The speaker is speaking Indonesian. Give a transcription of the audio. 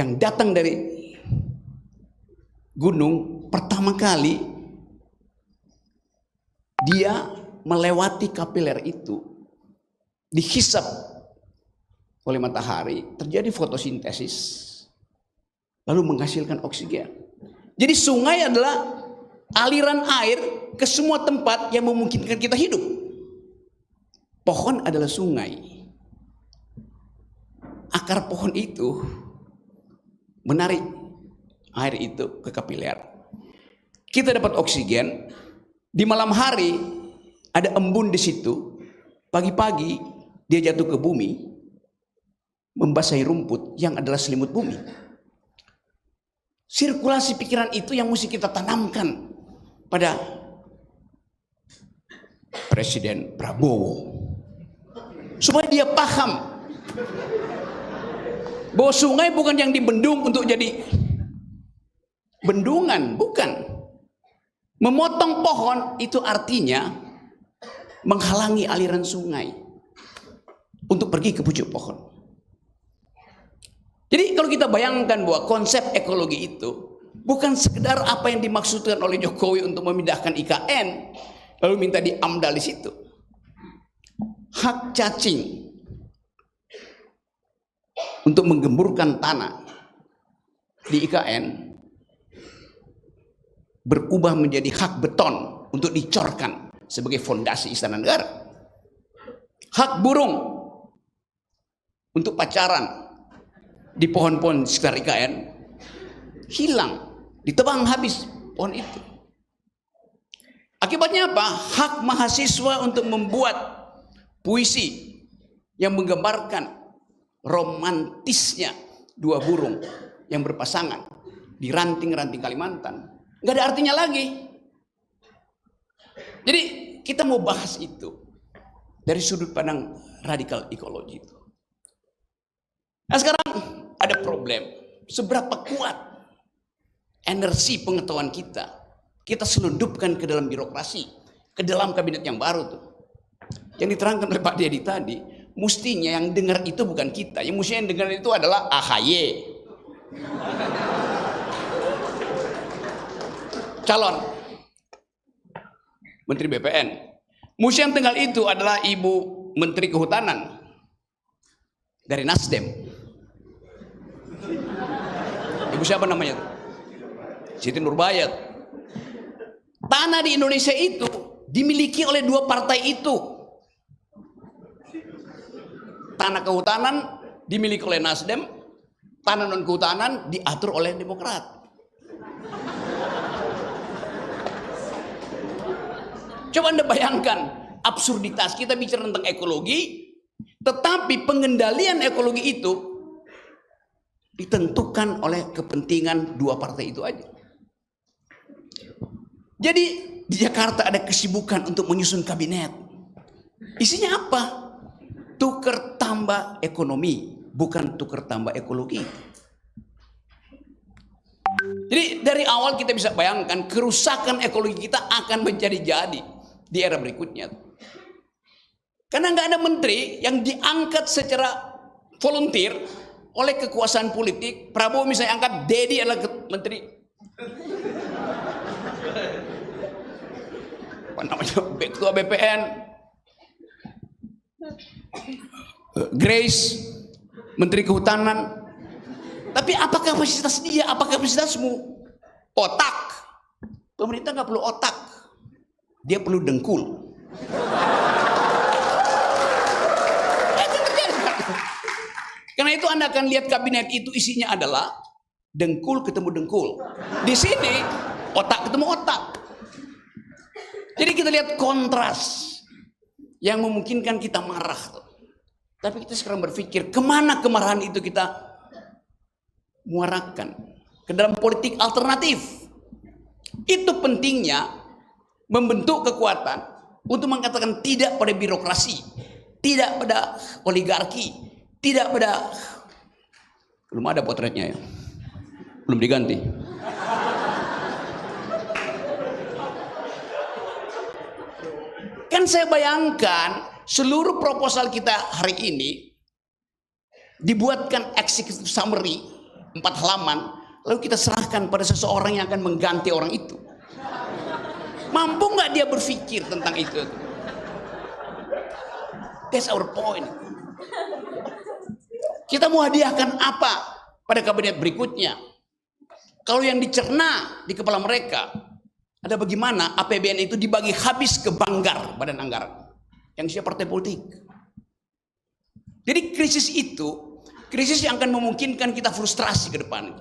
yang datang dari gunung pertama kali dia melewati kapiler itu, dihisap oleh matahari, terjadi fotosintesis, lalu menghasilkan oksigen. Jadi sungai adalah aliran air ke semua tempat yang memungkinkan kita hidup. Pohon adalah sungai. Akar pohon itu menarik air itu ke kapiler. Kita dapat oksigen. Di malam hari ada embun di situ. Pagi-pagi dia jatuh ke bumi, membasahi rumput yang adalah selimut bumi. Sirkulasi pikiran itu yang mesti kita tanamkan pada Presiden Prabowo, supaya dia paham bahwa sungai bukan yang dibendung untuk jadi bendungan, bukan. Memotong pohon itu artinya menghalangi aliran sungai untuk pergi ke pucuk pohon. Jadi kalau kita bayangkan bahwa konsep ekologi itu bukan sekedar apa yang dimaksudkan oleh Jokowi untuk memindahkan IKN lalu minta diamdal di situ. Hak cacing untuk menggemburkan tanah di IKN berubah menjadi hak beton untuk dicorkan sebagai fondasi istana negara. Hak burung untuk pacaran di pohon-pohon sekitar IKN hilang, ditebang habis pohon itu. Akibatnya apa? Hak mahasiswa untuk membuat puisi yang menggambarkan romantisnya dua burung yang berpasangan di ranting-ranting Kalimantan nggak ada artinya lagi. Jadi kita mau bahas itu dari sudut pandang radikal ekologi itu. Nah sekarang ada problem, seberapa kuat energi pengetahuan kita selundupkan ke dalam birokrasi, ke dalam kabinet yang baru tuh. Yang diterangkan oleh Pak Dedi tadi, mestinya yang dengar itu bukan kita, yang mestinya yang dengar itu adalah AHY, calon Menteri BPN. Mesti yang tinggal itu adalah Ibu Menteri Kehutanan dari Nasdem. Ibu siapa namanya? Siti Nurbayat. Tanah di Indonesia itu dimiliki oleh dua partai itu. Tanah kehutanan dimiliki oleh Nasdem, tanah non kehutanan diatur oleh Demokrat. Coba Anda bayangkan absurditas, kita bicara tentang ekologi, tetapi pengendalian ekologi itu ditentukan oleh kepentingan dua partai itu aja. Jadi di Jakarta ada kesibukan untuk menyusun kabinet. Isinya apa? Tuker tambah ekonomi, bukan tuker tambah ekologi. Jadi dari awal kita bisa bayangkan kerusakan ekologi kita akan menjadi-jadi di era berikutnya. Karena nggak ada menteri yang diangkat secara volunteer oleh kekuasaan politik. Prabowo misalnya angkat, Dedi adalah menteri apa namanya, ketua BPN, Grace menteri kehutanan. Tapi apa kapasitas dia? Apa kapasitasmu? Otak. Pemerintah nggak perlu otak, dia perlu dengkul. Karena itu Anda akan lihat kabinet itu isinya adalah dengkul ketemu dengkul. Di sini otak ketemu otak. Jadi kita lihat kontras yang memungkinkan kita marah. Tapi kita sekarang berpikir kemana kemarahan itu kita muarakan ke dalam politik alternatif. Itu pentingnya membentuk kekuatan untuk mengatakan tidak pada birokrasi, tidak pada oligarki, tidak pada, belum ada potretnya ya, belum diganti. Kan saya bayangkan seluruh proposal kita hari ini dibuatkan executive summary 4 halaman, lalu kita serahkan pada seseorang yang akan mengganti orang itu. Mampu nggak dia berpikir tentang itu? That's our point. Kita mau hadiahkan apa pada kabinet berikutnya? Kalau yang dicerna di kepala mereka ada bagaimana APBN itu dibagi habis ke Banggar, badan anggaran, yang siapa partai politik. Jadi krisis itu, krisis yang akan memungkinkan kita frustrasi ke depan.